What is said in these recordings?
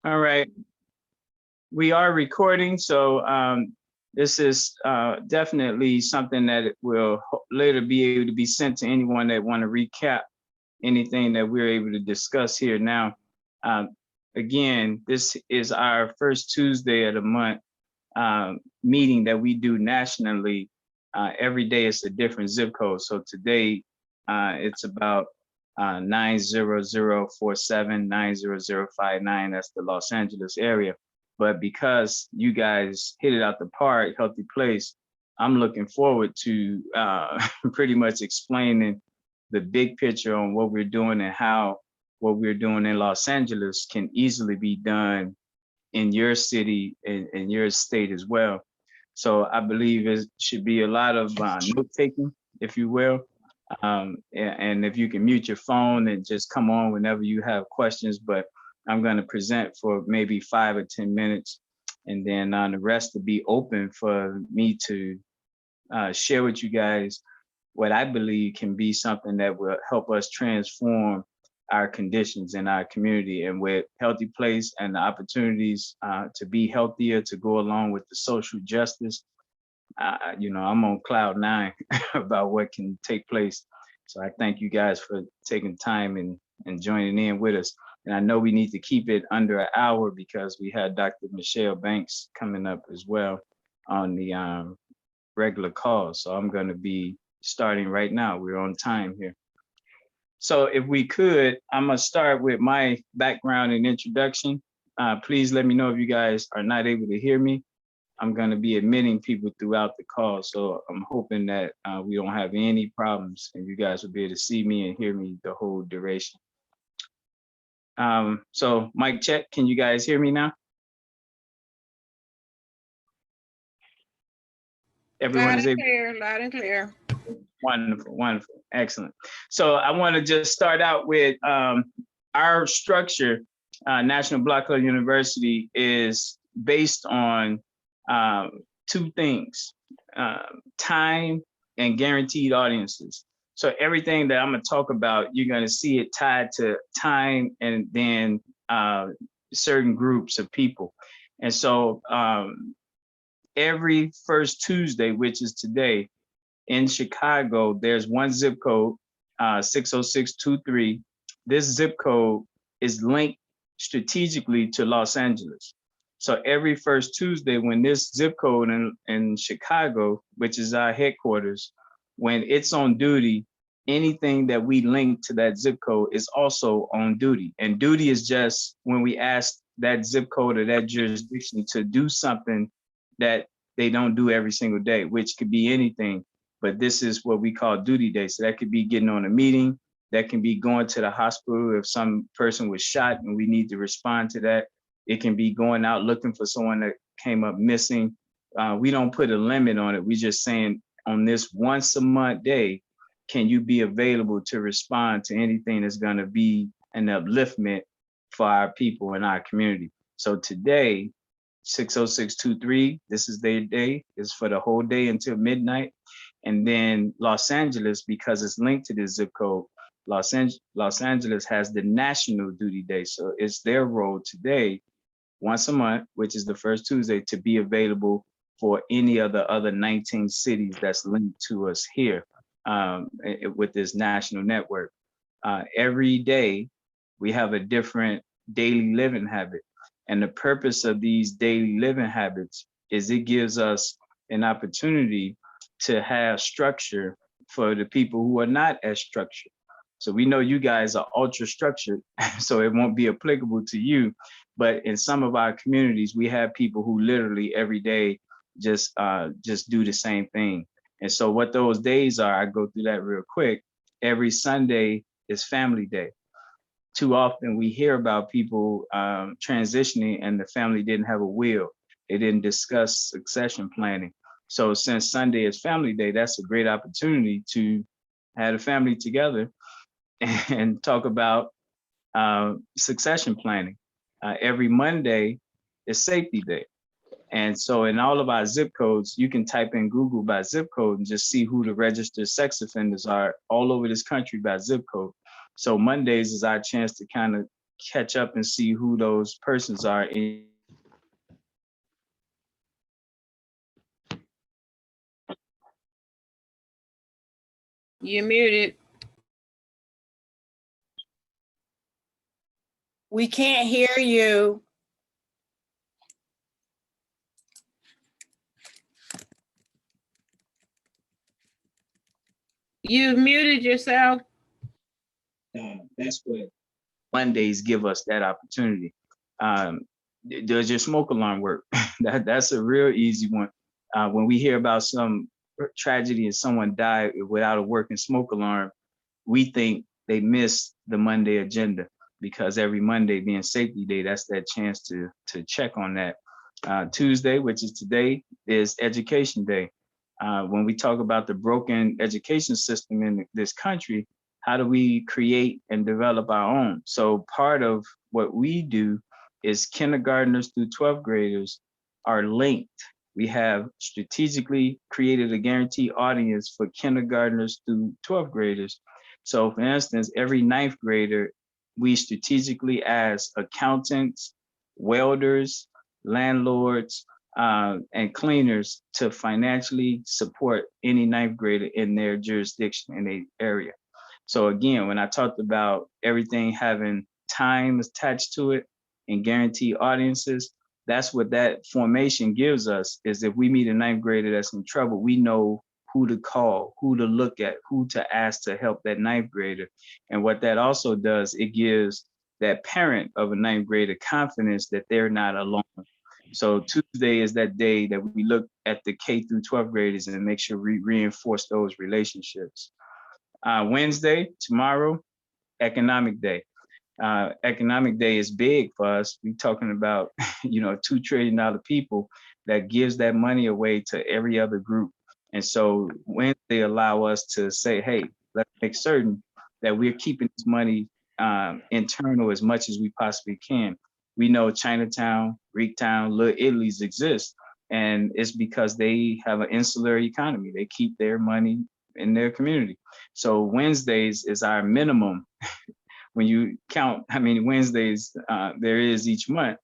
All right, we are recording, so this is definitely something that will later be able to be sent to anyone that want to recap anything that we're able to discuss here now. Um, Again, this is our first Tuesday of the month meeting that we do nationally. Every day it's a different zip code. So today it's about 90047, 90059. That's the Los Angeles area. But because you guys hit it out the park, Healthy Place, I'm looking forward to pretty much explaining the big picture on what we're doing and how what we're doing in Los Angeles can easily be done in your city and your state as well. So I believe it should be a lot of note taking, if you will. And if you can mute your phone and just come on whenever you have questions, but I'm going to present for maybe 5 or 10 minutes, and then the rest will be open for me to share with you guys what I believe can be something that will help us transform our conditions in our community. And with Healthy Place and the opportunities to be healthier, to go along with the social justice, I'm on cloud 9 about what can take place. So I thank you guys for taking time and joining in with us. And I know we need to keep it under an hour because we had Dr. Michelle Banks coming up as well on the regular call. So I'm going to be starting right now. We're on time here. So if we could, I'm going to start with my background and introduction. Please let me know if you guys are not able to hear me. I'm going to be admitting people throughout the call. So I'm hoping that we don't have any problems and you guys will be able to see me and hear me the whole duration. So mic check, can you guys hear me now? Everyone is able. Loud and clear. Wonderful, wonderful, excellent. So I want to just start out with our structure. National Black Club University is based on two things, time and guaranteed audiences. So everything that I'm going to talk about, you're going to see it tied to time and then certain groups of people. And so every first Tuesday, which is today, in Chicago, there's one zip code, 60623. This zip code is linked strategically to Los Angeles. So every first Tuesday, when this zip code in Chicago, which is our headquarters, when it's on duty, anything that we link to that zip code is also on duty. And duty is just when we ask that zip code or that jurisdiction to do something that they don't do every single day, which could be anything. But this is what we call duty day. So that could be getting on a meeting, that can be going to the hospital if some person was shot and we need to respond to that. It can be going out looking for someone that came up missing. We don't put a limit on it. We're just saying on this once a month day, can you be available to respond to anything that's gonna be an upliftment for our people in our community? So today, 60623, this is their day. It's for the whole day until midnight. And then Los Angeles, because it's linked to this zip code, Los Angeles has the National Duty Day. So it's their role today, once a month, which is the first Tuesday, to be available for any of the other 19 cities that's linked to us here with this national network. Every day, we have a different daily living habit. And the purpose of these daily living habits is it gives us an opportunity to have structure for the people who are not as structured. So we know you guys are ultra structured, so it won't be applicable to you. But in some of our communities, we have people who literally every day just do the same thing. And so what those days are, I go through that real quick. Every Sunday is Family Day. Too often we hear about people transitioning and the family didn't have a will. They didn't discuss succession planning. So since Sunday is Family Day, that's a great opportunity to have a family together and talk about succession planning. Every Monday is Safety Day. And so in all of our zip codes, you can type in Google by zip code and just see who the registered sex offenders are all over this country by zip code. So Mondays is our chance to kind of catch up and see who those persons are. You're muted. We can't hear you. You've muted yourself. That's what Mondays give us, that opportunity. Does your smoke alarm work? That's a real easy one. When we hear about some tragedy and someone died without a working smoke alarm, we think they missed the Monday agenda, because every Monday being safety day, that's that chance to check on that. Tuesday, which is today, is education day. When we talk about the broken education system in this country, how do we create and develop our own? So part of what we do is kindergartners through 12th graders are linked. We have strategically created a guaranteed audience for kindergartners through 12th graders. So for instance, every 9th grader, we strategically ask accountants, welders, landlords, and cleaners to financially support any 9th grader in their jurisdiction, in their area. So again, when I talked about everything having time attached to it and guaranteed audiences, that's what that formation gives us, is if we meet a 9th grader that's in trouble, we know who to call, who to look at, who to ask to help that 9th grader. And what that also does, it gives that parent of a 9th grader confidence that they're not alone. So Tuesday is that day that we look at the K through 12th graders and make sure we reinforce those relationships. Wednesday, tomorrow, economic day. Economic day is big for us. We're talking about, $2 trillion people that gives that money away to every other group. And so Wednesday allow us to say, hey, let's make certain that we're keeping this money internal as much as we possibly can. We know Chinatown, Greektown, Little Italy's exist, and it's because they have an insular economy. They keep their money in their community. So Wednesdays is our minimum. When you count how many Wednesdays there is each month,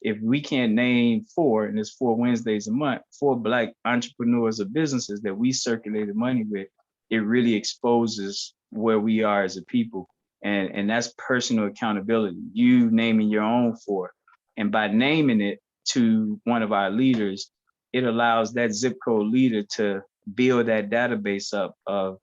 if we can't name 4, and there's 4 Wednesdays a month, 4 Black entrepreneurs or businesses that we circulated money with, it really exposes where we are as a people. And that's personal accountability, you naming your own 4. And by naming it to one of our leaders, it allows that zip code leader to build that database up of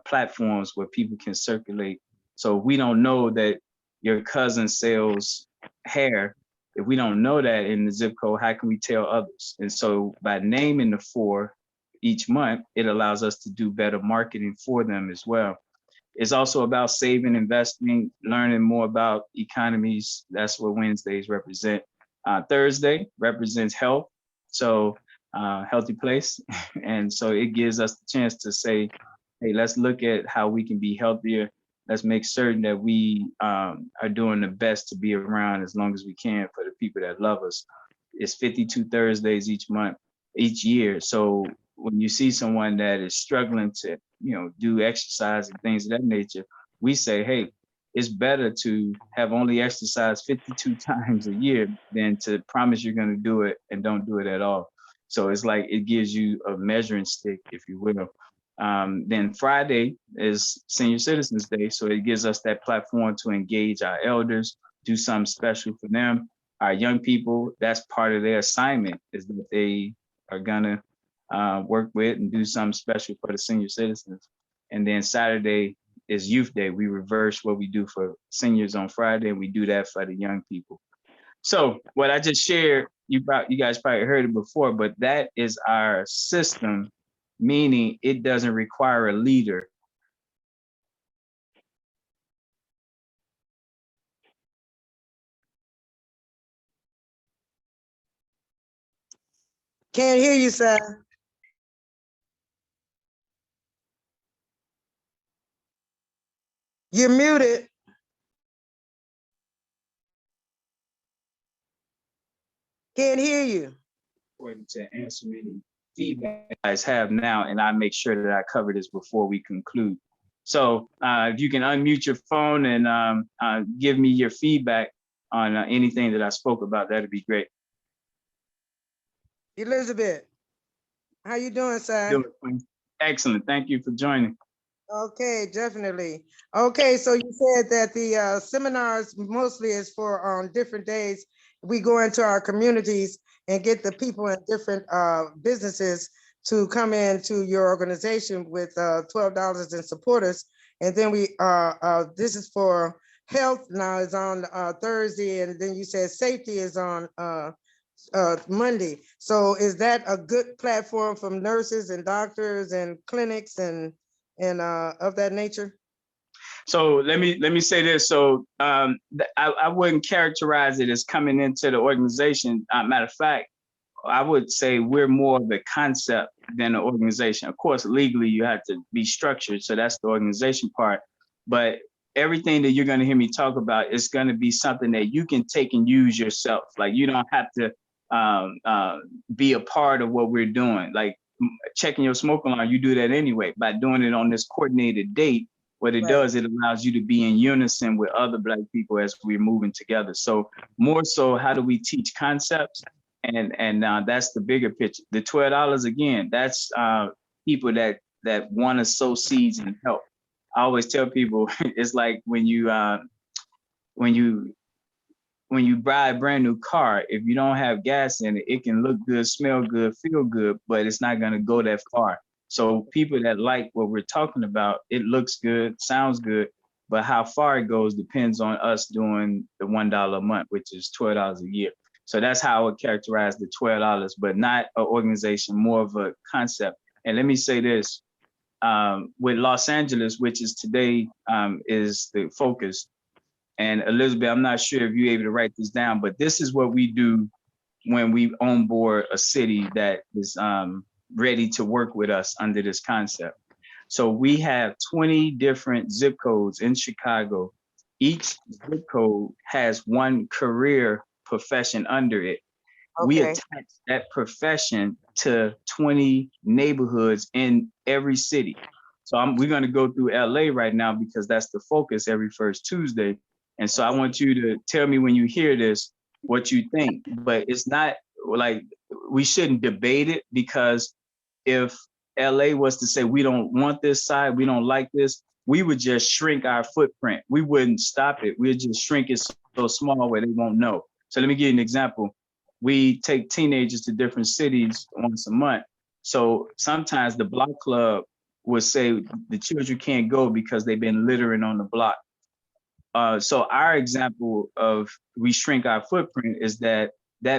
platforms where people can circulate. So we don't know that your cousin sells hair. If we don't know that in the zip code, how can we tell others? And so by naming the 4 each month, it allows us to do better marketing for them as well. It's also about saving, investing, learning more about economies. That's what Wednesdays represent. Thursday represents health. So healthy place. And so it gives us the chance to say, hey, let's look at how we can be healthier. Let's make certain that we are doing the best to be around as long as we can for the people that love us. It's 52 Thursdays each month, each year. So when you see someone that is struggling to, do exercise and things of that nature, we say, hey, it's better to have only exercised 52 times a year than to promise you're going to do it and don't do it at all. So it's like it gives you a measuring stick, if you will. Then Friday is Senior Citizens Day, so it gives us that platform to engage our elders, do something special for them. Our young people, that's part of their assignment, is that they are gonna work with and do something special for the senior citizens. And then Saturday is Youth Day. We reverse what we do for seniors on Friday, and we do that for the young people. So what I just shared, you guys probably heard it before, but that is our system, meaning it doesn't require a leader. Can't hear you, sir. You're muted. Can't hear you. To answer any feedback you guys have now, and I make sure that I cover this before we conclude. So if you can unmute your phone and give me your feedback on anything that I spoke about, that'd be great. Elizabeth, how you doing, sir? Do it, Queen. Excellent. Thank you for joining. Okay, definitely. Okay, so you said that the seminars mostly is for on different days. We go into our communities and get the people in different businesses to come into your organization with $12 and support us. And then we this is for health now is on Thursday, and then you said safety is on Monday. So is that a good platform from nurses and doctors and clinics and of that nature? So let me say this. So I wouldn't characterize it as coming into the organization. Matter of fact, I would say we're more of a concept than an organization. Of course, legally you have to be structured, so that's the organization part. But everything that you're going to hear me talk about is going to be something that you can take and use yourself. Like you don't have to be a part of what we're doing. Like checking your smoke alarm, you do that anyway. By doing it on this coordinated date, what it does, it allows you to be in unison with other Black people as we're moving together. So more so, how do we teach concepts? And that's the bigger picture. The $12 again, that's people that want to sow seeds and help. I always tell people it's like when you buy a brand new car, if you don't have gas in it, it can look good, smell good, feel good, but it's not going to go that far. So people that like what we're talking about, it looks good, sounds good, but how far it goes depends on us doing the $1 a month, which is $12 a year. So that's how I would characterize the $12, but not an organization, more of a concept. And let me say this, with Los Angeles, which is today, is the focus. And Elizabeth, I'm not sure if you're able to write this down, but this is what we do when we onboard a city that is ready to work with us under this concept. So we have 20 different zip codes in Chicago. Each zip code has one career profession under it. Okay. We attach that profession to 20 neighborhoods in every city. So we're going to go through LA right now because that's the focus every first Tuesday. And so I want you to tell me when you hear this, what you think. But it's not like we shouldn't debate it, because if LA was to say, we don't want this side, we don't like this, we would just shrink our footprint. We wouldn't stop it. We'd just shrink it so small where they won't know. So let me give you an example. We take teenagers to different cities once a month. So sometimes the block club would say the children can't go because they've been littering on the block. So our example of we shrink our footprint is that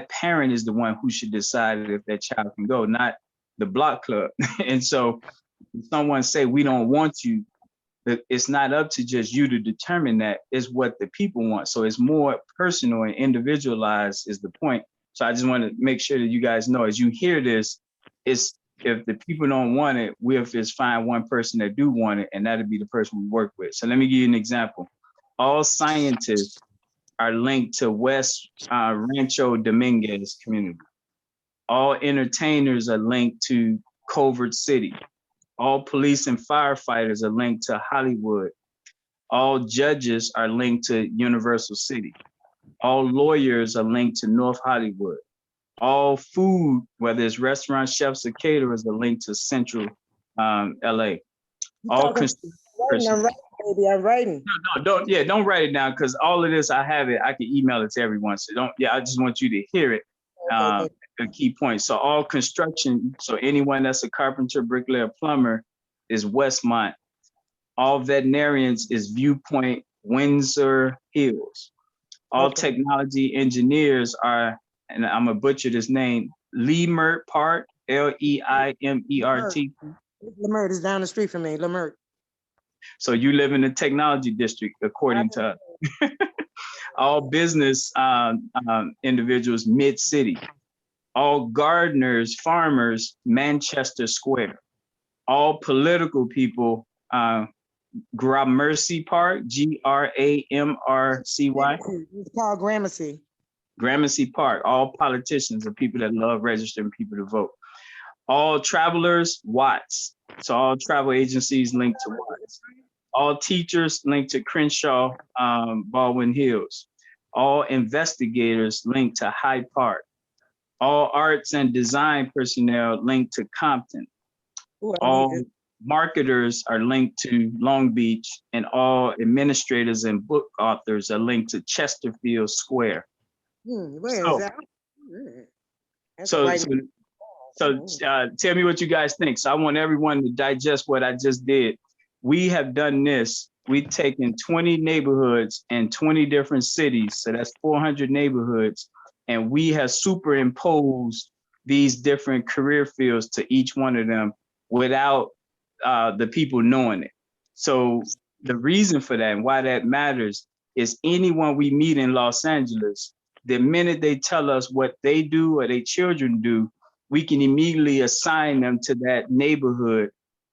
parent is the one who should decide if that child can go, not the block club. And so if someone say, we don't want you, it's not up to just you to determine that. It's what the people want. So it's more personal and individualized is the point. So I just want to make sure that you guys know, as you hear this, it's if the people don't want it, we'll just find one person that do want it, and that'll be the person we work with. So let me give you an example. All scientists are linked to West Rancho Dominguez community. All entertainers are linked to Culver City. All police and firefighters are linked to Hollywood. All judges are linked to Universal City. All lawyers are linked to North Hollywood. All food, whether it's restaurant chefs or caterers, are linked to Central LA. All I'm writing, baby, I'm writing. No, don't write it down, because all of this, I have it, I can email it to everyone. So I just want you to hear it. A key point. So all construction, so anyone that's a carpenter, bricklayer, plumber is Westmont. All veterinarians is Viewpoint, Windsor Hills. All technology engineers are, and I'm gonna butcher this name, Leimert Park, Leimert. Leimert is down the street from me, Leimert. So you live in the technology district, according to us. All business individuals, Mid-City. All gardeners, farmers, Manchester Square. All political people, Gramercy Park, Gramrcy. It's called Gramercy. Gramercy Park. All politicians are people that love registering people to vote. All travelers, Watts. So all travel agencies linked to Watts. All teachers linked to Crenshaw, Baldwin Hills. All investigators linked to Hyde Park. All arts and design personnel linked to Compton. Ooh, I need All this. marketers are linked to Long Beach, and all administrators and book authors are linked to Chesterfield Square. Where is So, that? That's so, right. tell me what you guys think. So I want everyone to digest what I just did. We have done this. We've taken 20 neighborhoods in 20 different cities. So that's 400 neighborhoods. And we have superimposed these different career fields to each one of them without the people knowing it. So the reason for that and why that matters is anyone we meet in Los Angeles, the minute they tell us what they do or their children do, we can immediately assign them to that neighborhood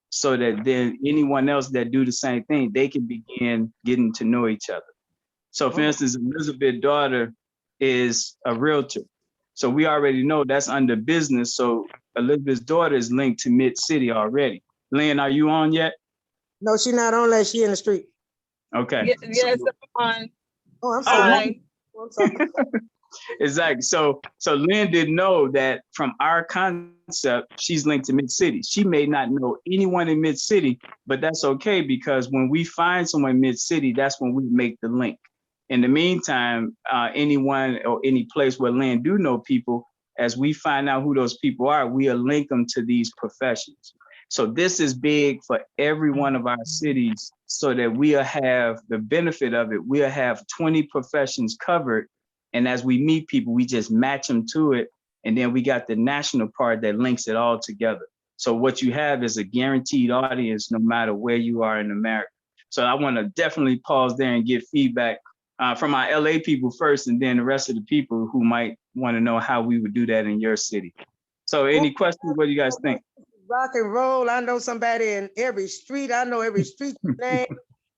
so that then anyone else that do the same thing, they can begin getting to know each other. So for instance, Elizabeth's daughter is a realtor. So we already know that's under business. So Elizabeth's daughter is linked to Mid-City already. Lynn, are you on yet? No, she not on unless she in the street. Okay. Yes, on. Oh, I'm Hi. sorry. I'm sorry. Exactly. So Lynn didn't know that from our concept, she's linked to Mid-City. She may not know anyone in Mid-City, but that's okay because when we find someone in Mid-City, that's when we make the link. In the meantime, anyone or any place where Lynn do know people, as we find out who those people are, we'll link them to these professions. So this is big for every one of our cities so that we'll have the benefit of it. We'll have 20 professions covered. And as we meet people, we just match them to it. And then we got the national part that links it all together. So what you have is a guaranteed audience no matter where you are in America. So I want to definitely pause there and get feedback from our LA people first, and then the rest of the people who might want to know how we would do that in your city. So any questions? What do you guys think? Rock and roll. I know somebody in every street. I know every street name.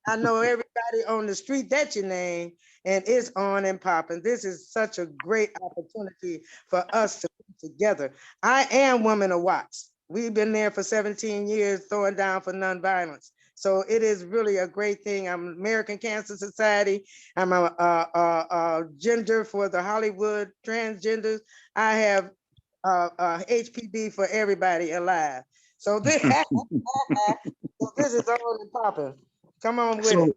I know everybody on the street that you name, and it's on and popping. This is such a great opportunity for us to be together. I am Women of Watts. We've been there for 17 years, throwing down for nonviolence. So it is really a great thing. I'm American Cancer Society. I'm a gender for the Hollywood transgenders. I have HPV for everybody alive. So this, so this is on and popping. Come on with it.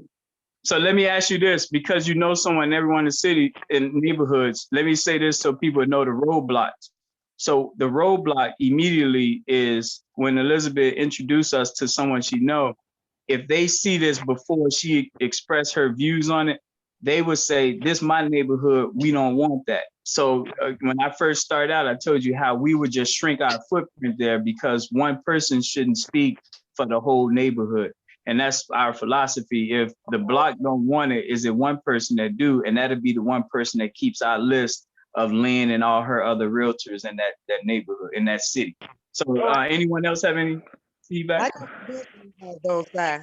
So let me ask you this, because you know someone, everyone in the city and neighborhoods, let me say this so people know the roadblocks. So the roadblock immediately is when Elizabeth introduced us to someone she know, if they see this before she expressed her views on it, they would say, this is my neighborhood, we don't want that. So when I first started out, I told you how we would just shrink our footprint there because one person shouldn't speak for the whole neighborhood. And that's our philosophy. If the block don't want it, is it one person that do? And that'll be the one person that keeps our list of Lynn and all her other realtors in that neighborhood, in that city. So anyone else have any feedback? I can those guys.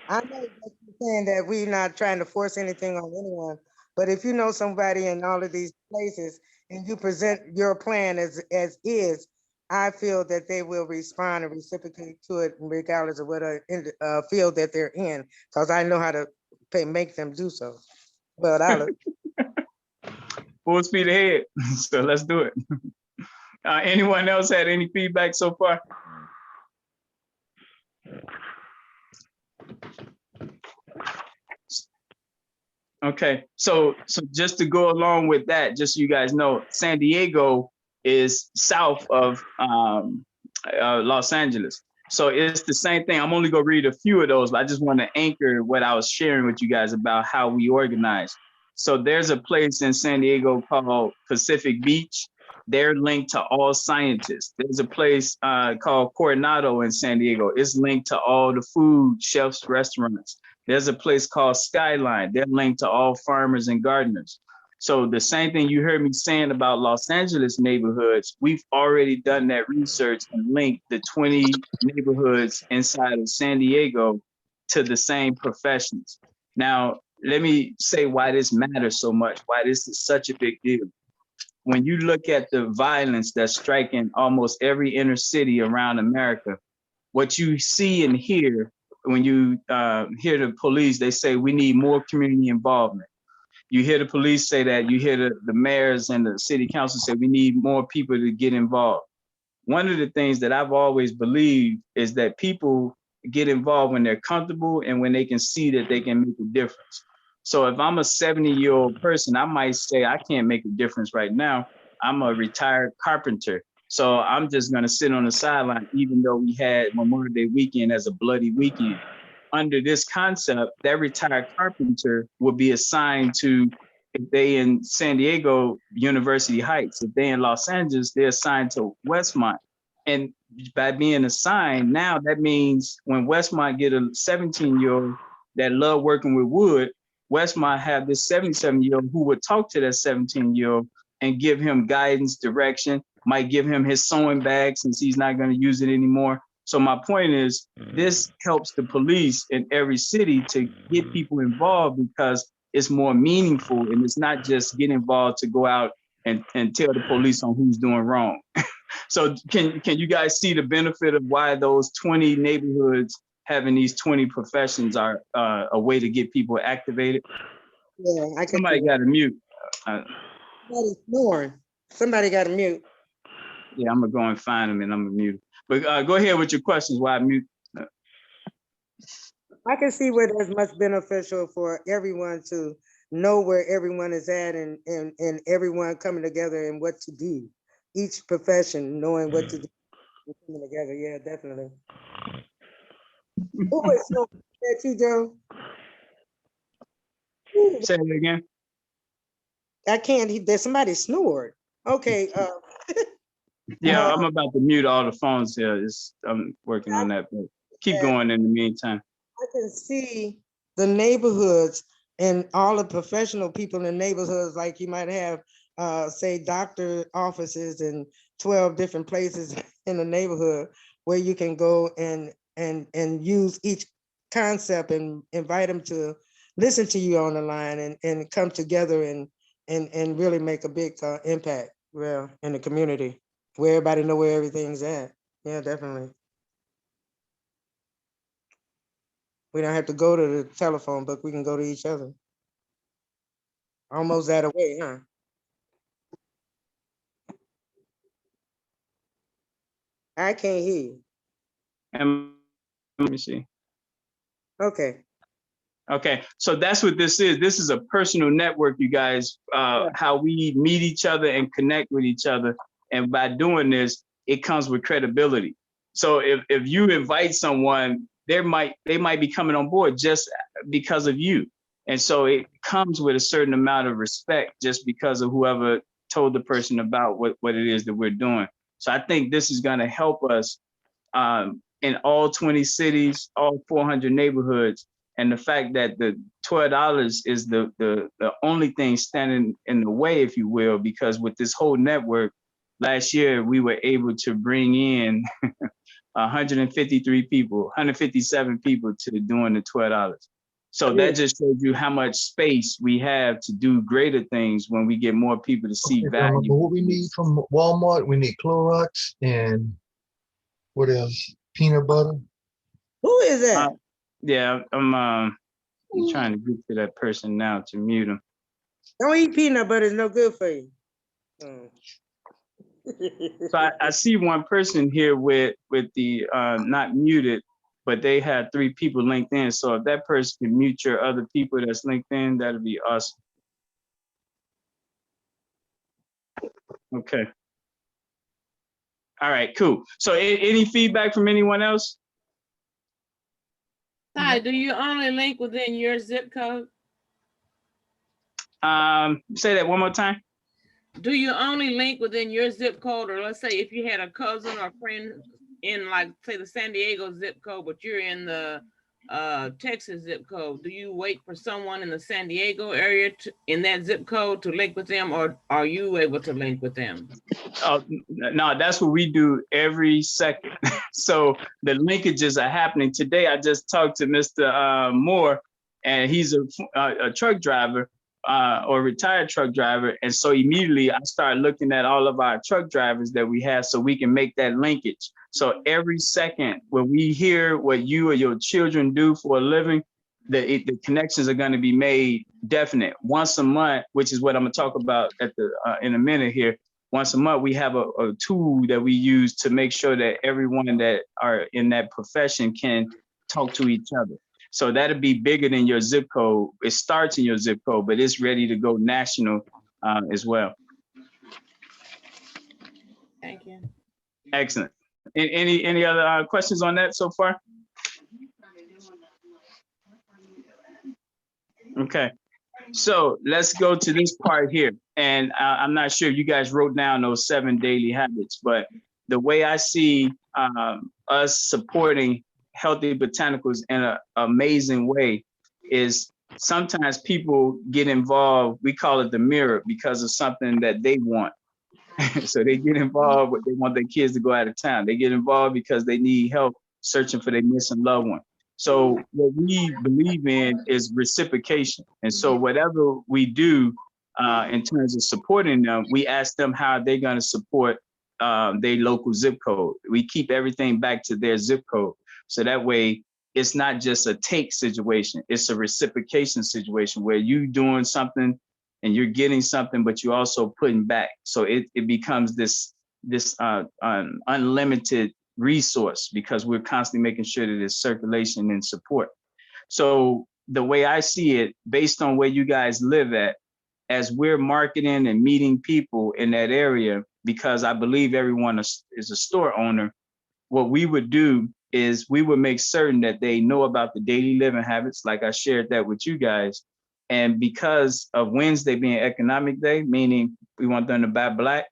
I know that you're saying that we're not trying to force anything on anyone, but if you know somebody in all of these places and you present your plan as is, I feel that they will respond and reciprocate to it regardless of what field that they're in, because I know how to make them do so. But I look. Full speed ahead. So let's do it. Anyone else had any feedback so far? Okay, so just to go along with that, just so you guys know, San Diego is south of Los Angeles. So it's the same thing. I'm only gonna read a few of those, but I just want to anchor what I was sharing with you guys about how we organize. So there's a place in San Diego called Pacific Beach. They're linked to all scientists. There's a place called Coronado in San Diego. It's linked to all the food, chefs, restaurants. There's a place called Skyline. They're linked to all farmers and gardeners. So the same thing you heard me saying about Los Angeles neighborhoods, we've already done that research and linked the 20 neighborhoods inside of San Diego to the same professions. Now, let me say why this matters so much, why this is such a big deal. When you look at the violence that's striking almost every inner city around America, what you see and hear when you hear the police, they say we need more community involvement. You hear the police say that, you hear the mayors and the city council say we need more people to get involved. One of the things that I've always believed is that people get involved when they're comfortable and when they can see that they can make a difference. So if I'm a 70-year-old person, I might say I can't make a difference right now. I'm a retired carpenter. So I'm just gonna sit on the sideline, even though we had Memorial Day weekend as a bloody weekend. Under this concept, that retired carpenter will be assigned to, if they in San Diego, University Heights. If they in Los Angeles, they're assigned to Westmont. And by being assigned, now that means when Westmont get a 17-year-old that love working with wood, Westmont have this 77-year-old who would talk to that 17-year-old and give him guidance, direction, might give him his sewing bag since he's not going to use it anymore. So my point is, this helps the police in every city to get people involved because it's more meaningful and it's not just get involved to go out and tell the police on who's doing wrong. So can you guys see the benefit of why those 20 neighborhoods having these 20 professions are a way to get people activated? Yeah, I can. Somebody got to mute. Somebody's snoring. Somebody got to mute. Yeah, I'm gonna go and find them and I'm gonna mute him. But go ahead with your questions while I mute. I can see where that's much beneficial for everyone to know where everyone is at and everyone coming together and what to do. Each profession knowing what to do, coming together. Yeah, definitely. Who is snoring? Is that you, Joe? Ooh, Say it again. I can't. There's somebody snored. Okay. Yeah, I'm about to mute all the phones here. I'm working on that, but keep going in the meantime. I can see the neighborhoods and all the professional people in neighborhoods, like you might have, say, doctor offices in 12 different places in the neighborhood where you can go and use each concept and invite them to listen to you on the line and come together and really make a big impact, well, in the community where everybody know where everything's at. Yeah, definitely. We don't have to go to the telephone book. We can go to each other. Almost that away, huh? I can't hear you. Let me see. Okay. Okay, so that's what this is. This is a personal network, you guys, how we meet each other and connect with each other. And by doing this, it comes with credibility. So if you invite someone, they might be coming on board just because of you. And so it comes with a certain amount of respect just because of whoever told the person about what it is that we're doing. So I think this is going to help us in all 20 cities, all 400 neighborhoods. And the fact that the $12 is the only thing standing in the way, if you will, because with this whole network, last year we were able to bring in 153 people, 157 people to doing the $12. So that just shows you how much space we have to do greater things when we get more people to see value. What we need from Walmart, we need Clorox and what else? Peanut butter. Who is that? Yeah, I'm trying to get to that person now to mute him. Don't eat peanut butter, it's no good for you. So I see one person here with the not muted, but they had 3 people linked in. So if that person can mute your other people that's linked in, that'd be awesome. Okay. All right, cool. So any feedback from anyone else? Ty, do you only link within your zip code? Say that one more time. Do you only link within your zip code? Or let's say if you had a cousin or friend in, like, say, the San Diego zip code, but you're in the Texas zip code, do you wait for someone in the San Diego area in that zip code to link with them, or are you able to link with them? No, that's what we do every second. So the linkages are happening. Today, I just talked to Mr. Moore, and he's a truck driver or retired truck driver. And so immediately I started looking at all of our truck drivers that we have so we can make that linkage. So every second when we hear what you or your children do for a living, the connections are going to be made definite. Once a month, which is what I'm going to talk about at the in a minute here. Once a month, we have a tool that we use to make sure that everyone that are in that profession can talk to each other. So that'll be bigger than your zip code. It starts in your zip code, but it's ready to go national as well. Thank you. Excellent. Any other questions on that so far? Okay, so let's go to this part here. And I'm not sure if you guys wrote down those 7 daily habits, but the way I see us supporting Healthy Botanicals in an amazing way is sometimes people get involved, we call it the mirror, because of something that they want. So they get involved, they want their kids to go out of town. They get involved because they need help searching for their missing loved one. So what we believe in is reciprocation. And so whatever we do in terms of supporting them, we ask them how they're going to support their local zip code. We keep everything back to their zip code. So that way, it's not just a take situation, it's a reciprocation situation where you doing something and you're getting something, but you're also putting back. So it becomes this unlimited resource because we're constantly making sure that there's circulation and support. So the way I see it, based on where you guys live at, as we're marketing and meeting people in that area, because I believe everyone is a store owner, what we would do is we would make certain that they know about the daily living habits, like I shared that with you guys. And because of Wednesday being economic day, meaning we want them to buy black,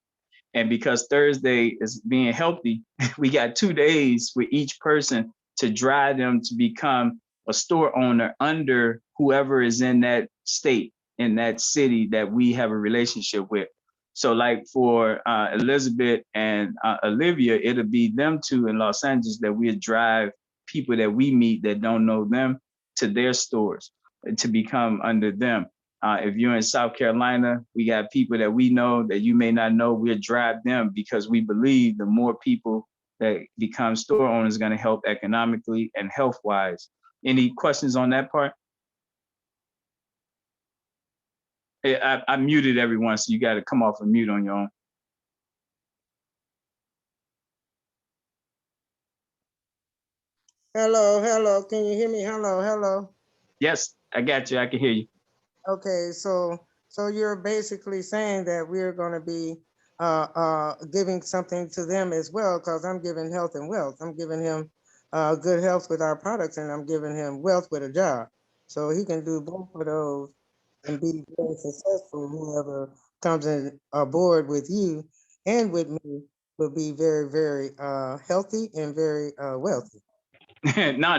and because Thursday is being healthy, we got 2 days with each person to drive them to become a store owner under whoever is in that state, in that city that we have a relationship with. So like for Elizabeth and Olivia, it'll be them two in Los Angeles that we'll drive people that we meet that don't know them to their stores to become under them. If you're in South Carolina, we got people that we know that you may not know, we'll drive them because we believe the more people that become store owners is gonna help economically and health-wise. Any questions on that part? I muted everyone, so you got to come off of mute on your own. Hello, can you hear me? Hello. Yes, I got you. I can hear you. Okay, so you're basically saying that we're gonna be giving something to them as well, because I'm giving health and wealth. I'm giving him good health with our products, and I'm giving him wealth with a job. So he can do both of those and be very successful. Whoever comes in aboard with you and with me will be very, very healthy and very wealthy. No,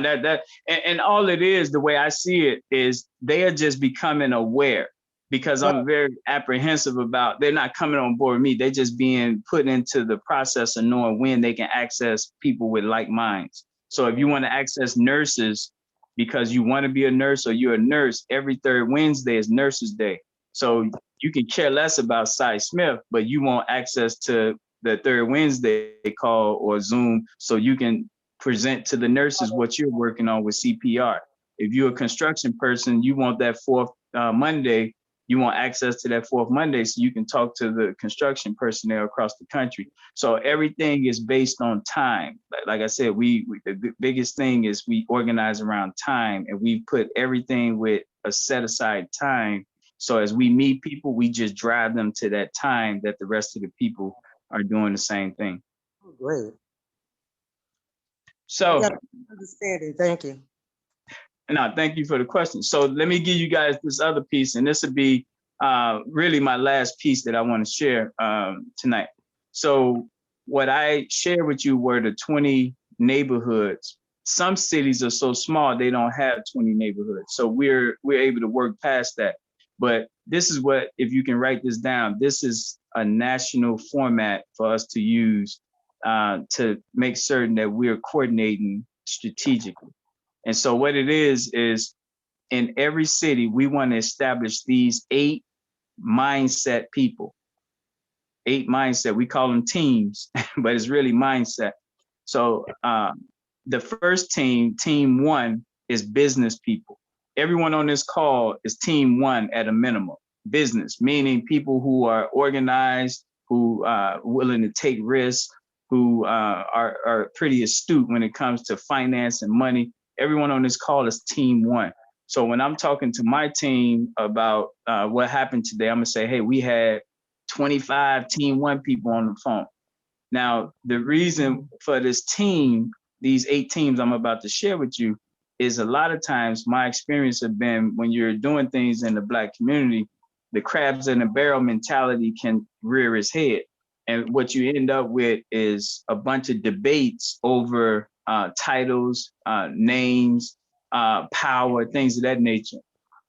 and all it is, the way I see it, is they are just becoming aware, because I'm very apprehensive about, they're not coming on board with me. They're just being put into the process of knowing when they can access people with like minds. So if you want to access nurses because you want to be a nurse or you're a nurse, every third Wednesday is Nurses Day. So you can care less about Cy Smith, but you want access to the third Wednesday call or Zoom so you can present to the nurses what you're working on with CPR. If you're a construction person, you want that fourth Monday, you want access to that fourth Monday so you can talk to the construction personnel across the country. So everything is based on time. Like I said, the biggest thing is we organize around time, and we put everything with a set aside time. So as we meet people, we just drive them to that time that the rest of the people are doing the same thing. Great. So, understanding. Thank you. No, thank you for the question. So let me give you guys this other piece, and this will be really my last piece that I want to share tonight. So what I shared with you were the 20 neighborhoods. Some cities are so small they don't have 20 neighborhoods. So we're able to work past that. But this is what, if you can write this down, this is a national format for us to use to make certain that we're coordinating strategically. And so what it is in every city, we want to establish these 8 mindset people. 8 mindset. We call them teams, but it's really mindset. So the first team, team 1, is business people. Everyone on this call is team 1 at a minimum. Business, meaning people who are organized, who are willing to take risks, who are pretty astute when it comes to finance and money. Everyone on this call is team 1. So when I'm talking to my team about what happened today, I'm gonna say, hey, we had 25 team 1 people on the phone. Now, the reason for this team, these 8 teams I'm about to share with you, is a lot of times my experience have been when you're doing things in the Black community, the crabs in the barrel mentality can rear its head. And what you end up with is a bunch of debates over titles, names, power, things of that nature.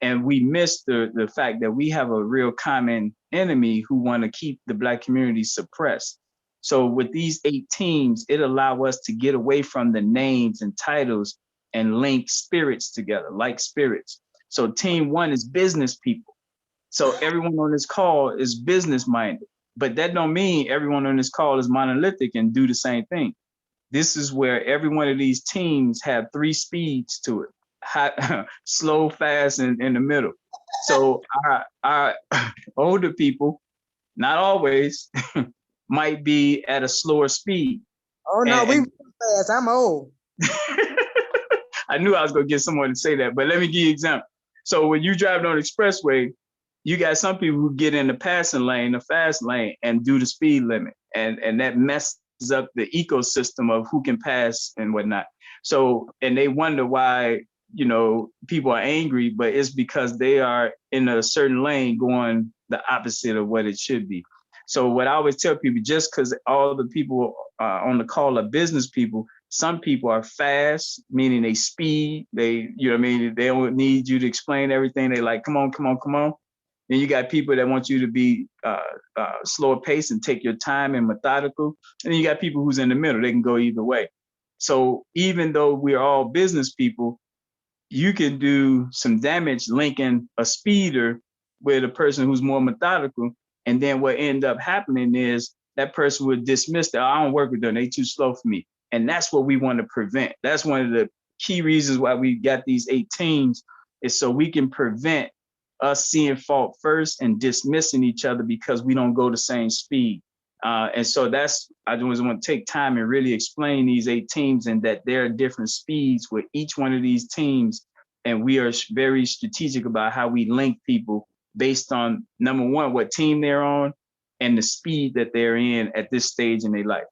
And we miss the fact that we have a real common enemy who want to keep the Black community suppressed. So with these 8 teams, it allows us to get away from the names and titles and link spirits together, like spirits. So team 1 is business people. So everyone on this call is business minded, but that don't mean everyone on this call is monolithic and do the same thing. This is where every one of these teams have 3 speeds to it: hot, slow, fast, and in the middle. So our older people, not always, might be at a slower speed. Oh, no, we fast. I'm old. I knew I was gonna get someone to say that, but let me give you an example. So when you driving on the expressway, you got some people who get in the passing lane, the fast lane, and do the speed limit, and that messes up the ecosystem of who can pass and whatnot. So, and they wonder why, you know, people are angry, but it's because they are in a certain lane going the opposite of what it should be. So what I always tell people, just because all the people on the call are business people, some people are fast, meaning they speed, they, you know what I mean? They don't need you to explain everything. They like, come on, come on, come on. Then you got people that want you to be slower pace and take your time and methodical. And then you got people who's in the middle, they can go either way. So even though we're all business people, you can do some damage linking a speeder with a person who's more methodical. And then what end up happening is that person would dismiss that, I don't work with them, they too slow for me. And that's what we want to prevent. That's one of the key reasons why we got these 8 teams, is so we can prevent us seeing fault first and dismissing each other because we don't go the same speed. And so that's, I just want to take time and really explain these 8 teams and that there are different speeds with each one of these teams. And we are very strategic about how we link people based on, number one, what team they're on and the speed that they're in at this stage in their life.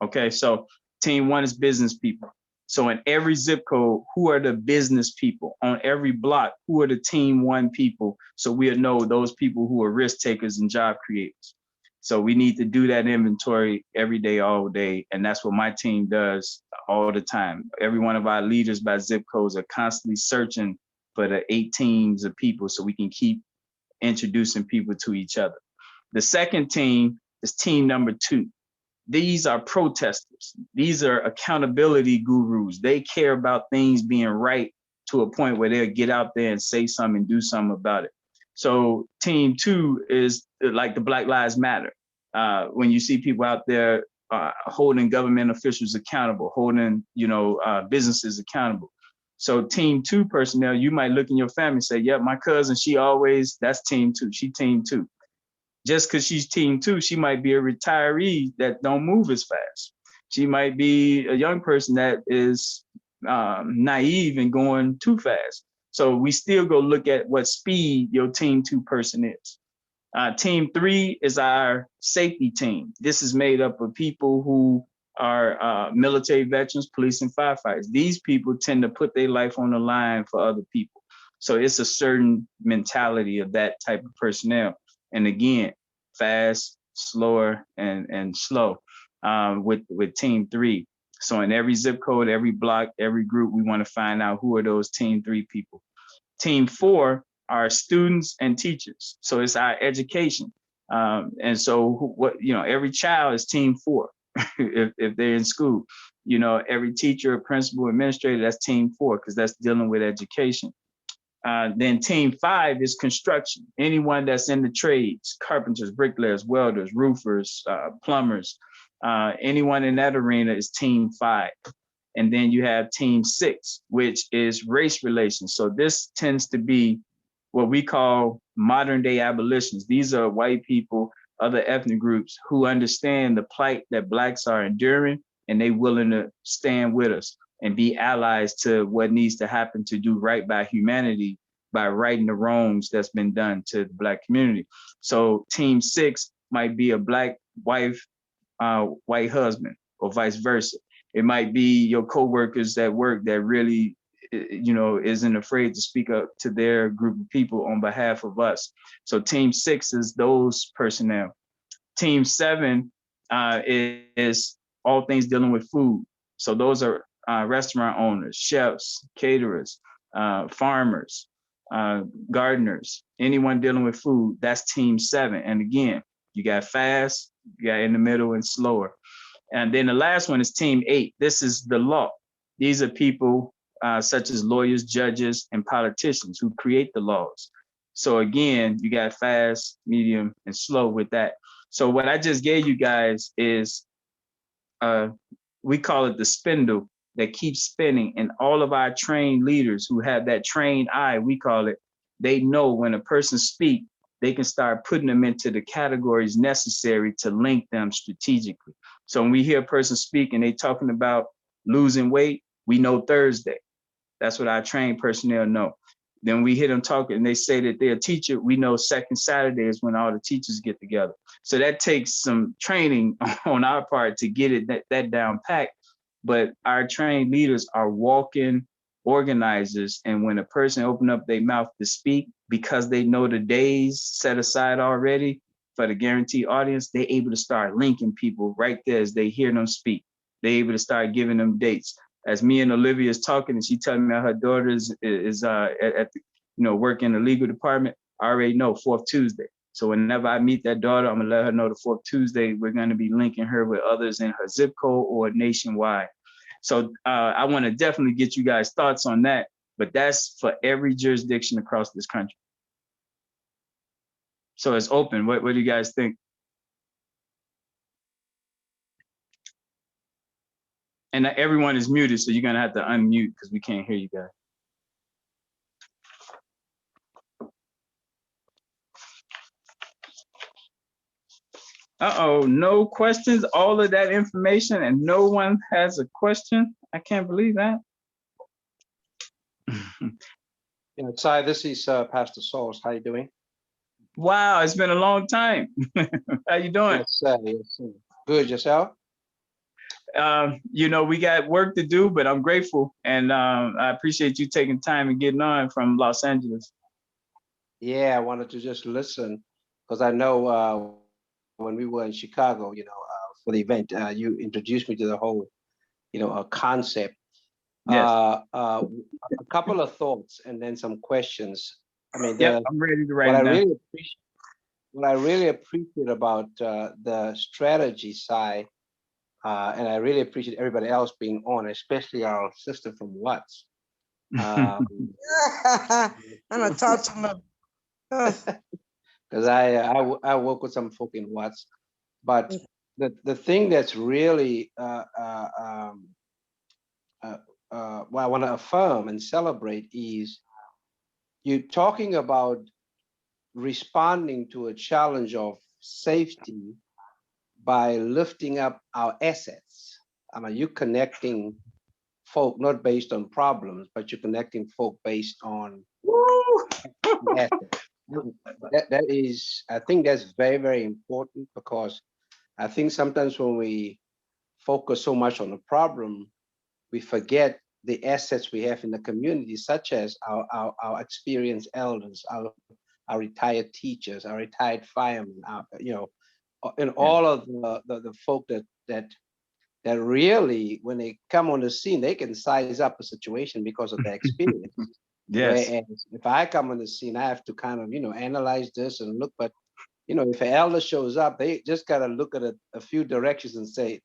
Okay, so team 1 is business people. So in every zip code, who are the business people? On every block, who are the team 1 people? So we'll know those people who are risk takers and job creators. So we need to do that inventory every day, all day. And that's what my team does all the time. Every one of our leaders by zip codes are constantly searching for the 8 teams of people so we can keep introducing people to each other. The second team is team number 2. These are protesters. These are accountability gurus. They care about things being right to a point where they'll get out there and say something and do something about it. So team 2 is like the Black Lives Matter. When you see people out there holding government officials accountable, holding, businesses accountable. So team 2 personnel, you might look in your family and say, yeah, my cousin, that's team 2. She team 2. Just because she's team 2, she might be a retiree that don't move as fast. She might be a young person that is naive and going too fast. So we still go look at what speed your team 2 person is. Team 3 is our safety team. This is made up of people who are military veterans, police, and firefighters. These people tend to put their life on the line for other people. So it's a certain mentality of that type of personnel. And again, fast, slower, and slow with team 3. So in every zip code, every block, every group, we want to find out who are those team 3 people. Team 4 are students and teachers. So it's our education. And so every child is team 4 if they're in school. Every teacher, principal, administrator, that's team 4 because that's dealing with education. Then team 5 is construction. Anyone that's in the trades, carpenters, bricklayers, welders, roofers, plumbers, anyone in that arena is team 5. And then you have team 6, which is race relations. So this tends to be what we call modern day abolitionists. These are white people, other ethnic groups who understand the plight that Blacks are enduring, and they willing to stand with us and be allies to what needs to happen to do right by humanity by righting the wrongs that's been done to the Black community. So team 6 might be a Black wife, white husband, or vice versa. It might be your coworkers at work that really, isn't afraid to speak up to their group of people on behalf of us. So team 6 is those personnel. Team 7 is all things dealing with food. So those are restaurant owners, chefs, caterers, farmers, gardeners, anyone dealing with food. That's team 7. And again, you got fast, you got in the middle, and slower. And then the last one is team 8. This is the law. These are people such as lawyers, judges, and politicians who create the laws. So again, you got fast, medium, and slow with that. So what I just gave you guys is, we call it the spindle that keeps spinning. And all of our trained leaders who have that trained eye, we call it, they know when a person speaks, they can start putting them into the categories necessary to link them strategically. So when we hear a person speak and they talking about losing weight, we know Thursday. That's what our trained personnel know. Then we hear them talking and they say that they're a teacher, we know second Saturday is when all the teachers get together. So that takes some training on our part to get it that down packed. But our trained leaders are walking organizers. And when a person open up their mouth to speak, because they know the days set aside already for the guaranteed audience, they're able to start linking people right there as they hear them speak. They're able to start giving them dates. As me and Olivia is talking and she telling me her daughter is at the, working in the legal department, I already know 4th Tuesday. So whenever I meet that daughter, I'm gonna let her know the 4th Tuesday, we're gonna be linking her with others in her zip code or nationwide. So I wanna definitely get you guys' thoughts on that, but that's for every jurisdiction across this country. So it's open. What do you guys think? And everyone is muted, so you're gonna have to unmute because we can't hear you guys. Uh-oh, no questions, all of that information and no one has a question? I can't believe that. Sai, this is Pastor Sauls. How you doing? Wow, it's been a long time. How you doing? Yes, sir. Yes, sir. Good, yourself? We got work to do, but I'm grateful. And I appreciate you taking time and getting on from Los Angeles. Yeah, I wanted to just listen because I know when we were in Chicago, for the event, you introduced me to the whole, concept. Yes. A couple of thoughts and then some questions. I mean, I'm ready to write it down. What I really appreciate about the strategy side, and I really appreciate everybody else being on, especially our sister from Watts. I'm gonna talk to them. Because I work with some folk in Watts, but the thing that's really what I want to affirm and celebrate is you talking about responding to a challenge of safety by lifting up our assets. I mean, you're connecting folk not based on problems, but you're connecting folk based on assets. That is, I think that's very, very important because I think sometimes when we focus so much on the problem, we forget the assets we have in the community, such as our experienced elders, our retired teachers, our retired firemen, and all of the folk that really, when they come on the scene, they can size up a situation because of their experience. Yes. Whereas if I come on the scene, I have to kind of, analyze this and look, but, if an elder shows up, they just got to look at a few directions and say,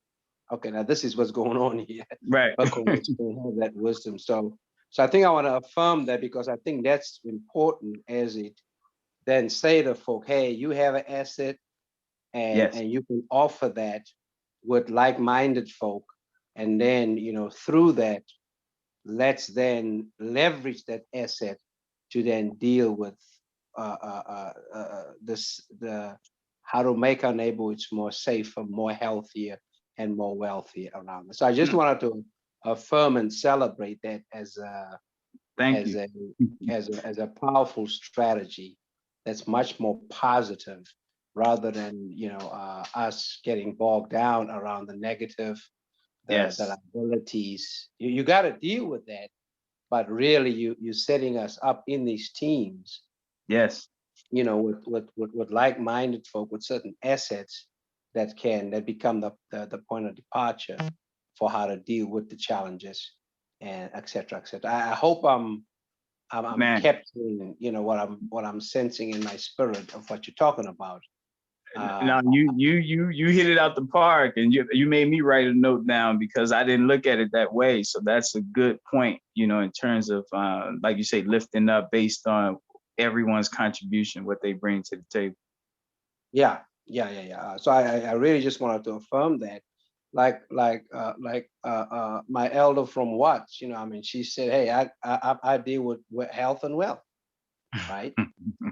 okay, now this is what's going on here. Right. Because we have that wisdom. So So I think I want to affirm that because I think that's important as it then say to folk, hey, you have an asset Yes. and you can offer that with like-minded folk. And then, you know, through that, let's then leverage that asset to then deal with how to make our neighborhoods more safer, more healthier, and more wealthy around us. So I just wanted to affirm and celebrate that as Thank as you. a powerful strategy that's much more positive rather than us getting bogged down around the negative, Yes. the liabilities. You got to deal with that, but really you're setting us up in these teams, Yes. you know, with like-minded folk with certain assets that become the point of departure for how to deal with the challenges and et cetera, et cetera. I hope I'm Man. capturing, you know, what I'm sensing in my spirit of what you're talking about. Now you hit it out the park, and you made me write a note down because I didn't look at it that way. So that's a good point, you know, in terms of like you say, lifting up based on everyone's contribution, what they bring to the table. Yeah. So I really just wanted to affirm that, like my elder from Watts, you know, I mean, she said, hey, I deal with health and wealth, right?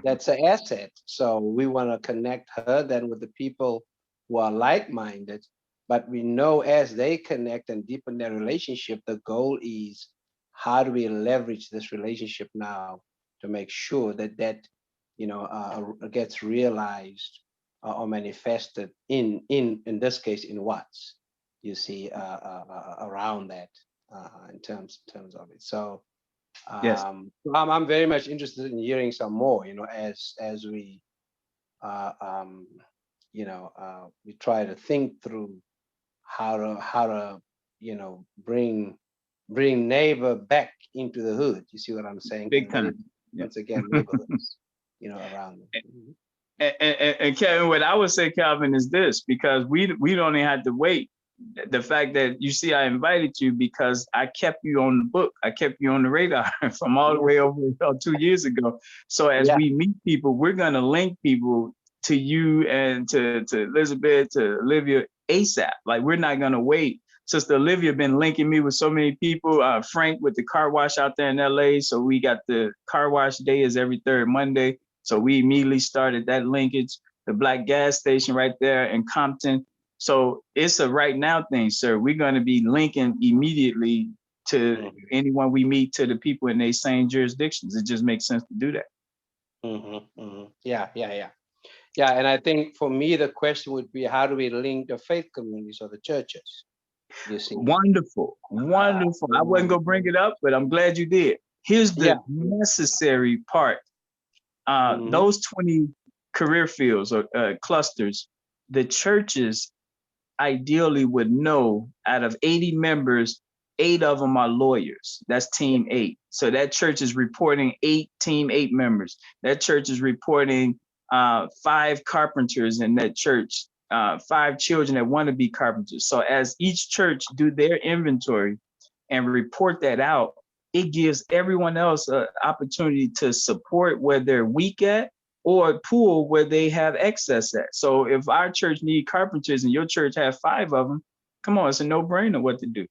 That's an asset. So we want to connect her then with the people who are like-minded, but we know as they connect and deepen their relationship, the goal is how do we leverage this relationship now to make sure that gets realized or manifested in this case in Watts, you see, around that in terms of it. So Yes. I'm very much interested in hearing some more, you know, as we we try to think through how to bring neighbor back into the hood. You see what I'm saying? Big time. Yeah. Once again, neighborhoods, you know, around them. And Kevin, what I would say, Calvin, is this, because we don't even have to wait. The fact that you see, I invited you because I kept you on the book. I kept you on the radar from all the way over 2 years ago. So as we meet people, we're going to link people to you and to Elizabeth, to Olivia ASAP. Like, we're not going to wait. Sister Olivia been linking me with so many people. Frank with the car wash out there in LA. So we got the car wash day is every third Monday. So we immediately started that linkage. The Black gas station right there in Compton. So it's a right now thing, sir. We're going to be linking immediately to anyone we meet, to the people in their same jurisdictions. It just makes sense to do that. Yeah. And I think for me, the question would be, how do we link the faith communities or the churches? You see, wonderful. I wasn't gonna bring it up, but I'm glad you did. Here's the necessary part. Those 20 career fields or clusters, the churches ideally would know out of 80 members, 8 of them are lawyers. That's team 8. So that church is reporting 8 team 8 members. That church is reporting 5 carpenters in that church, 5 children that want to be carpenters. So as each church do their inventory and report that out, it gives everyone else an opportunity to support where they're weak at, or pool where they have excess at. So if our church need carpenters and your church have 5 of them, come on, it's a no-brainer what to do.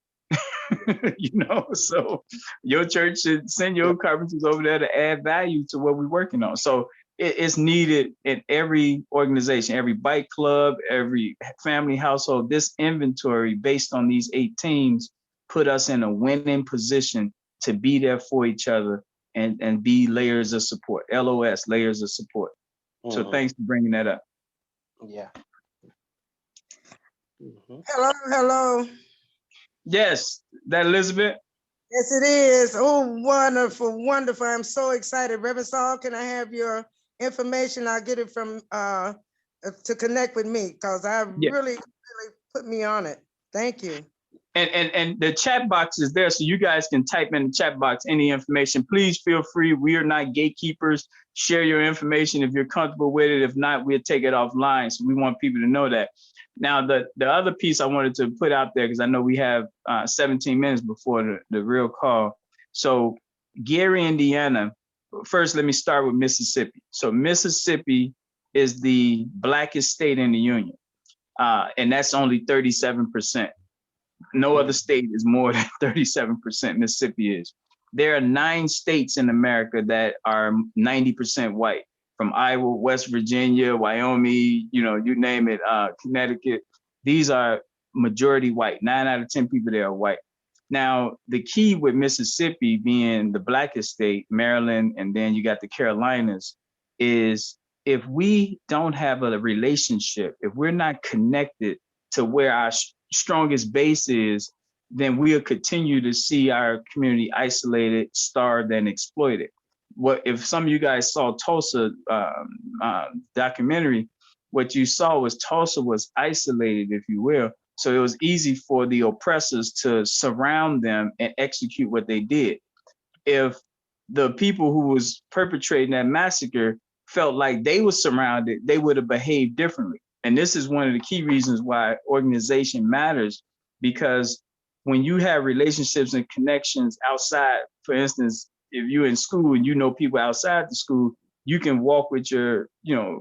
You know, so your church should send your carpenters over there to add value to what we're working on. So it's needed in every organization, every bike club, every family household. This inventory based on these 8 teams put us in a winning position to be there for each other and be layers of support. LOS, layers of support. So thanks for bringing that up. Yeah. Hello. Yes, that Elizabeth? Yes, it is. Oh, wonderful. I'm so excited. Reverend Saul, can I have your information? I'll get it from to connect with me, because I really put me on it. Thank you. And the chat box is there, so you guys can type in the chat box any information. Please feel free. We are not gatekeepers. Share your information if you're comfortable with it. If not, we'll take it offline. So we want people to know that. Now, the other piece I wanted to put out there, because I know we have 17 minutes before the real call. So Gary, Indiana, first let me start with Mississippi. So Mississippi is the blackest state in the union, and that's only 37%. No other state is more than 37%. Mississippi is. There are 9 states in America that are 90% white, from Iowa, West Virginia, Wyoming, you name it, Connecticut. These are majority white. 9 out of 10 people there are white. Now, the key with Mississippi being the blackest state, Maryland, and then you got the Carolinas, is if we don't have a relationship, if we're not connected to where our strongest base is, then we'll continue to see our community isolated, starved, and exploited. What if some of you guys saw Tulsa documentary, what you saw was Tulsa was isolated, if you will. So it was easy for the oppressors to surround them and execute what they did. If the people who was perpetrating that massacre felt like they were surrounded, they would have behaved differently. And this is one of the key reasons why organization matters, because when you have relationships and connections outside, for instance, if you're in school and you know people outside the school, you can walk with your,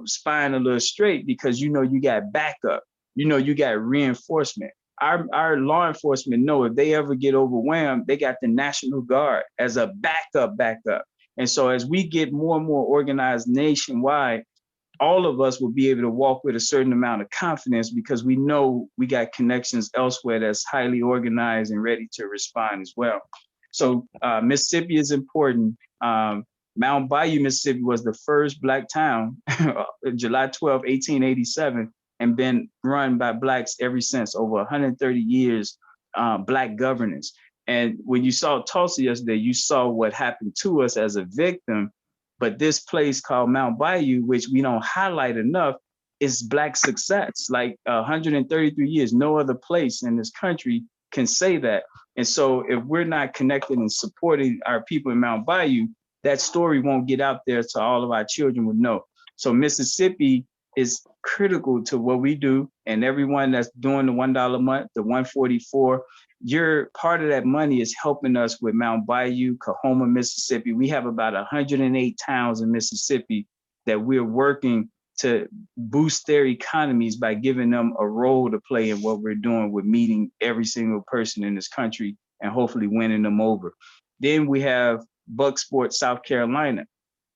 spine a little straight because you got backup, you got reinforcement. Our law enforcement know if they ever get overwhelmed, they got the National Guard as a backup. And so as we get more and more organized nationwide, all of us will be able to walk with a certain amount of confidence because we know we got connections elsewhere that's highly organized and ready to respond as well. So Mississippi is important. Mount Bayou, Mississippi was the first Black town, July 12, 1887, and been run by Blacks ever since, over 130 years, Black governance. And when you saw Tulsa yesterday, you saw what happened to us as a victim. But this place called Mount Bayou, which we don't highlight enough, is Black success. Like 133 years, no other place in this country can say that. And so if we're not connected and supporting our people in Mount Bayou, that story won't get out there so all of our children would know. So Mississippi is critical to what we do, and everyone that's doing the $1 a month, the $144, your part of that money is helping us with Mount Bayou, Coahoma, Mississippi. We have about 108 towns in Mississippi that we're working to boost their economies by giving them a role to play in what we're doing with meeting every single person in this country and hopefully winning them over. Then we have Bucksport, South Carolina.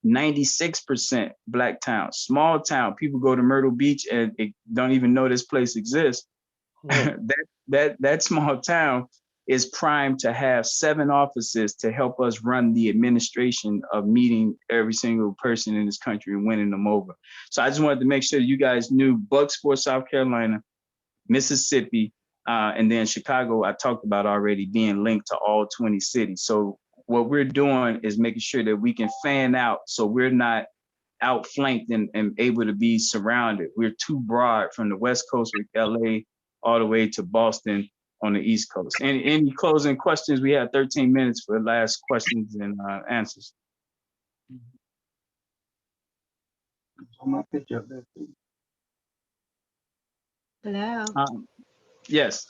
96% Black town, small town. People go to Myrtle Beach and don't even know this place exists. Yeah. that small town is primed to have 7 offices to help us run the administration of meeting every single person in this country and winning them over. So I just wanted to make sure you guys knew Bucksport, South Carolina, Mississippi, and then Chicago, I talked about already being linked to all 20 cities. So what we're doing is making sure that we can fan out so we're not outflanked and able to be surrounded. We're too broad from the West Coast with LA all the way to Boston on the East Coast. Any closing questions? We have 13 minutes for last questions and answers. Hello. Yes.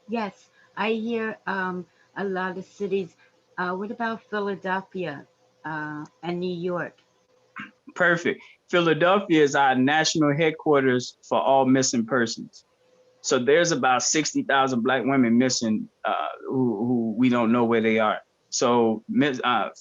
Yes, I hear a lot of cities. What about Philadelphia and New York? Perfect. Philadelphia is our national headquarters for all missing persons. So there's about 60,000 Black women missing who we don't know where they are. So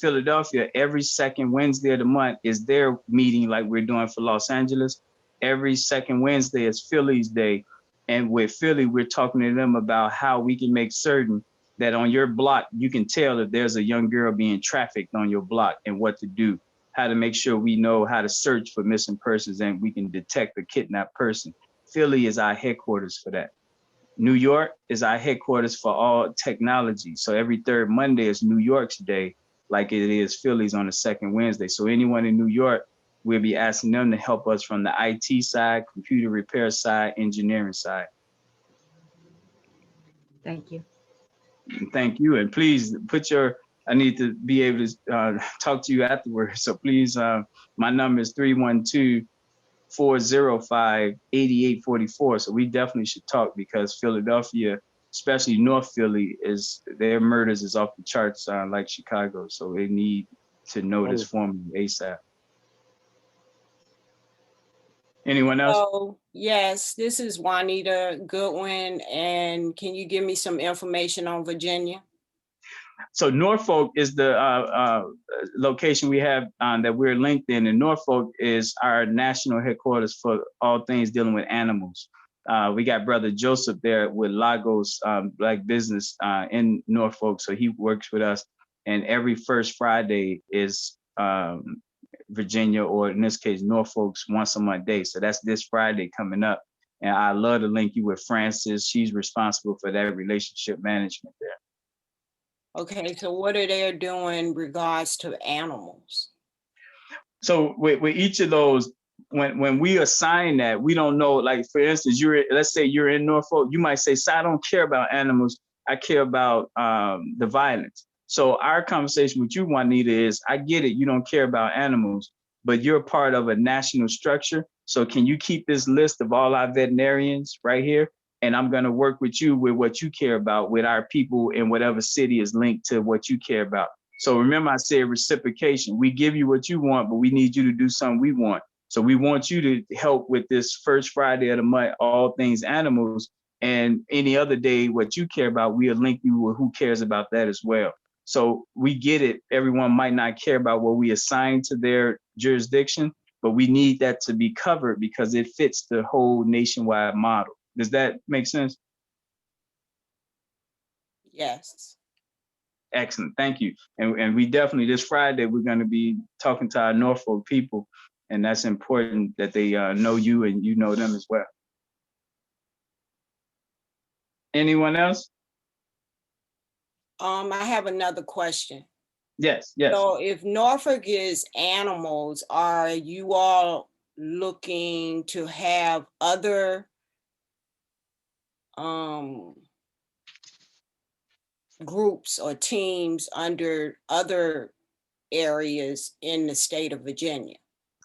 Philadelphia, every second Wednesday of the month is their meeting like we're doing for Los Angeles. Every second Wednesday is Philly's Day. And with Philly, we're talking to them about how we can make certain that on your block, you can tell if there's a young girl being trafficked on your block and what to do, how to make sure we know how to search for missing persons and we can detect a kidnapped person. Philly is our headquarters for that. New York is our headquarters for all technology. So every third Monday is New York's Day, like it is Philly's on the second Wednesday. So anyone in New York, we'll be asking them to help us from the IT side, computer repair side, engineering side. Thank you. Thank you. And please put I need to be able to talk to you afterwards. So please, my number is 312-405-8844. So we definitely should talk because Philadelphia especially North Philly, is their murders is off the charts, like Chicago. So they need to know this formula ASAP. Anyone else? So, yes, this is Juanita Goodwin, and can you give me some information on Virginia? So Norfolk is the location we have that we're linked in, and Norfolk is our national headquarters for all things dealing with animals. We got Brother Joseph there with Lagos Black Business in Norfolk, so he works with us. And every first Friday is Virginia, or in this case, Norfolk's once a month day. So that's this Friday coming up. And I love to link you with Frances. She's responsible for that relationship management there. Okay, so what are they doing in regards to animals? So with each of those, when we assign that, we don't know, like for instance, let's say you're in Norfolk, you might say, so I don't care about animals, I care about the violence. So our conversation with you, Juanita, is I get it, you don't care about animals, but you're part of a national structure. So can you keep this list of all our veterinarians right here? And I'm gonna work with you with what you care about with our people in whatever city is linked to what you care about. So remember I said reciprocation. We give you what you want, but we need you to do something we want. So we want you to help with this first Friday of the month, all things animals, and any other day, what you care about, we'll link you with who cares about that as well. So we get it. Everyone might not care about what we assign to their jurisdiction, but we need that to be covered because it fits the whole nationwide model. Does that make sense? Yes. Excellent, thank you. And we definitely, this Friday, we're gonna be talking to our Norfolk people, and that's important that they know you and you know them as well. Anyone else? I have another question. Yes, yes. So if Norfolk is animals, are you all looking to have other groups or teams under other areas in the state of Virginia?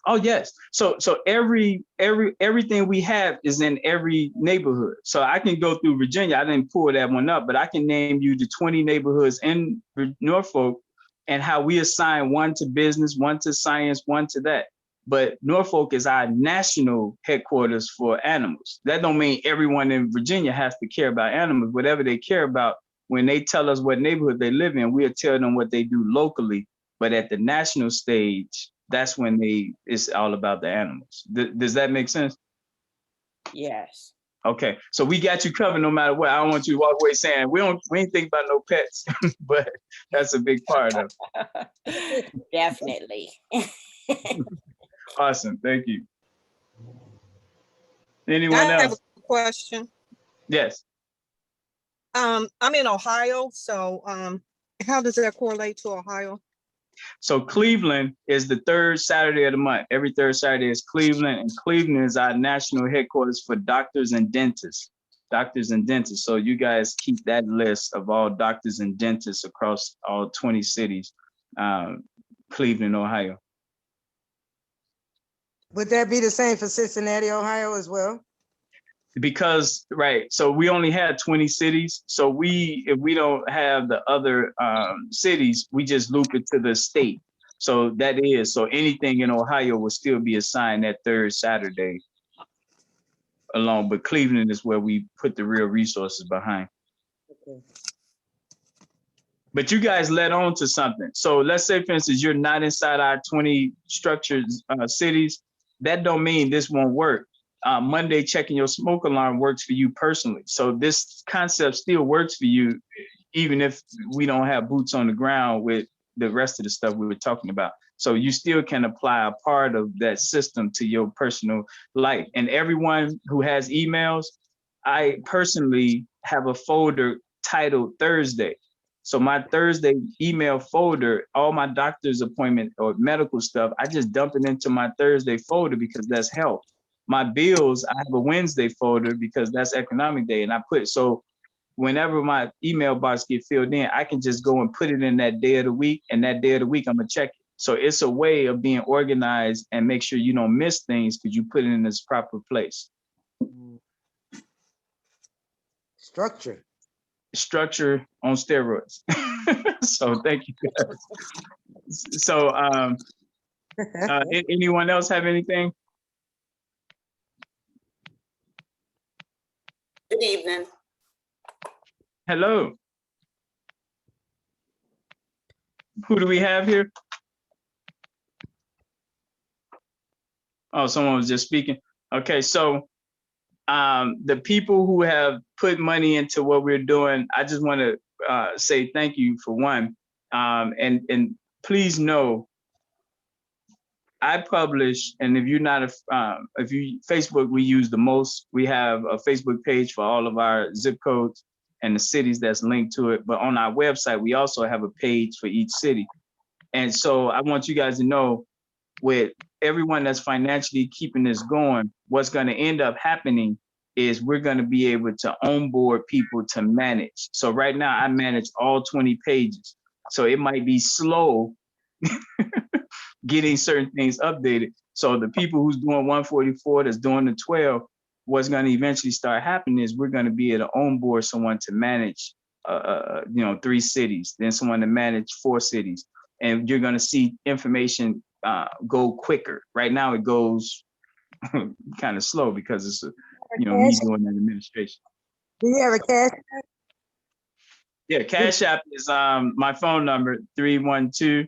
Oh yes. So everything we have is in every neighborhood. So I can go through Virginia. I didn't pull that one up, but I can name you the 20 neighborhoods in Norfolk and how we assign one to business, one to science, one to that. But Norfolk is our national headquarters for animals. That don't mean everyone in Virginia has to care about animals. Whatever they care about, when they tell us what neighborhood they live in, we'll tell them what they do locally. But at the national stage, that's when it's all about the animals. Does that make sense? Yes. Okay, so we got you covered no matter what. I don't want you to walk away saying we ain't think about no pets, but that's a big part of it. Definitely. Awesome, thank you. Anyone I have else? a question. Yes. I'm in Ohio, so how does that correlate to Ohio? So Cleveland is the third Saturday of the month. Every third Saturday is Cleveland, and Cleveland is our national headquarters for doctors and dentists. Doctors and dentists. So you guys keep that list of all doctors and dentists across all 20 cities, Cleveland, Ohio. Would that be the same for Cincinnati, Ohio as well? Because, right, so we only had 20 cities. So if we don't have the other cities, we just loop it to the state. So so anything in Ohio will still be assigned that third Saturday alone, but Cleveland is where we put the real resources behind. Okay. But you guys led on to something. So let's say, for instance, you're not inside our 20 structured cities. That don't mean this won't work. Monday checking your smoke alarm works for you personally. So this concept still works for you, even if we don't have boots on the ground with the rest of the stuff we were talking about. So you still can apply a part of that system to your personal life. And everyone who has emails, I personally have a folder titled Thursday. So my Thursday email folder, all my doctor's appointment or medical stuff, I just dump it into my Thursday folder because that's health. My bills, I have a Wednesday folder because that's economic day. And I so whenever my email box get filled in, I can just go and put it in that day of the week, and that day of the week, I'm gonna check it. So it's a way of being organized and make sure you don't miss things because you put it in its proper place. Structure. structure on steroids. So thank you guys. So anyone else have anything? Good evening. Hello. Who do we have here? Oh, someone was just speaking. Okay, so the people who have put money into what we're doing, I just want to say thank you for one. And please know, I publish, and if you're not Facebook, we use the most. We have a Facebook page for all of our zip codes and the cities that's linked to it. But on our website, we also have a page for each city. And so I want you guys to know, with everyone that's financially keeping this going, what's going to end up happening is we're going to be able to onboard people to manage. So right now I manage all 20 pages. So it might be slow getting certain things updated. So the people who's doing 144, that's doing the 12, what's going to eventually start happening is we're going to be able to onboard someone to manage 3 cities, then someone to manage 4 cities. And you're going to see information go quicker. Right now it goes kind of slow because it's me doing that administration. Do you have a cash? Yeah, Cash App is my phone number, 312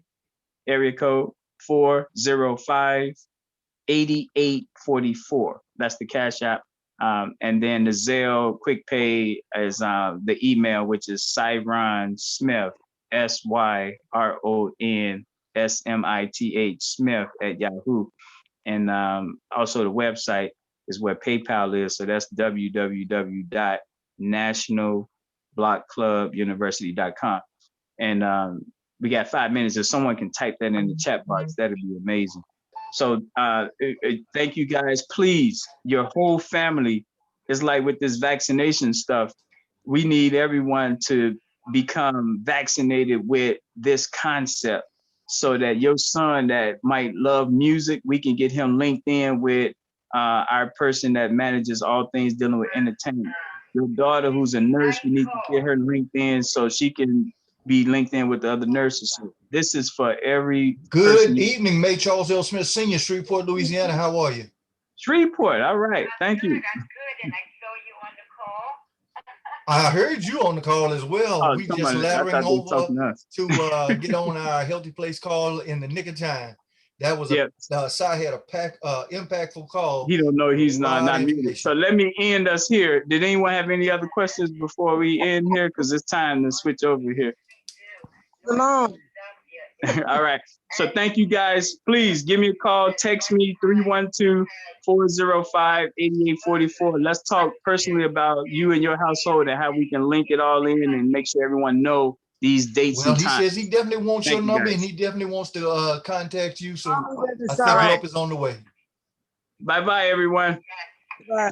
area code 405-8844. That's the Cash App. And then the Zelle Quick Pay is the email, which is Syron Smith, SYRON Smith at Yahoo. And also the website is where PayPal is. So that's www.nationalblockclubuniversity.com. And we got 5 minutes. If someone can type that in the chat box, that'd be amazing. So thank you guys. Please, your whole family is like with this vaccination stuff. We need everyone to become vaccinated with this concept so that your son that might love music, we can get him linked in with our person that manages all things dealing with entertainment. Your daughter who's a nurse, we need to get her linked in so she can be linked in with the other nurses. So this is for every Good person. evening, May Charles L. Smith Sr., Shreveport, Louisiana. How are you? Shreveport, all right, thank you. I heard you on the call as well. Oh, We come just on, I laddering thought they were over talking to us. to get on our Healthy Place call in the nick of time. That was Yep. Sai had a impactful call. He don't know he's A not lot of muted. information. So let me end us here. Did anyone have any other questions before we end here? Because it's time to switch over here. Come on. All right. So thank you guys. Please give me a call. Text me 312-405-8844. Let's talk personally about you and your household and how we can link it all in and make sure everyone know these dates Well, and he times. says he definitely wants Thank your you, number guys. and he definitely wants to contact you. So I think All right. help is on the way. Bye-bye, everyone. Bye.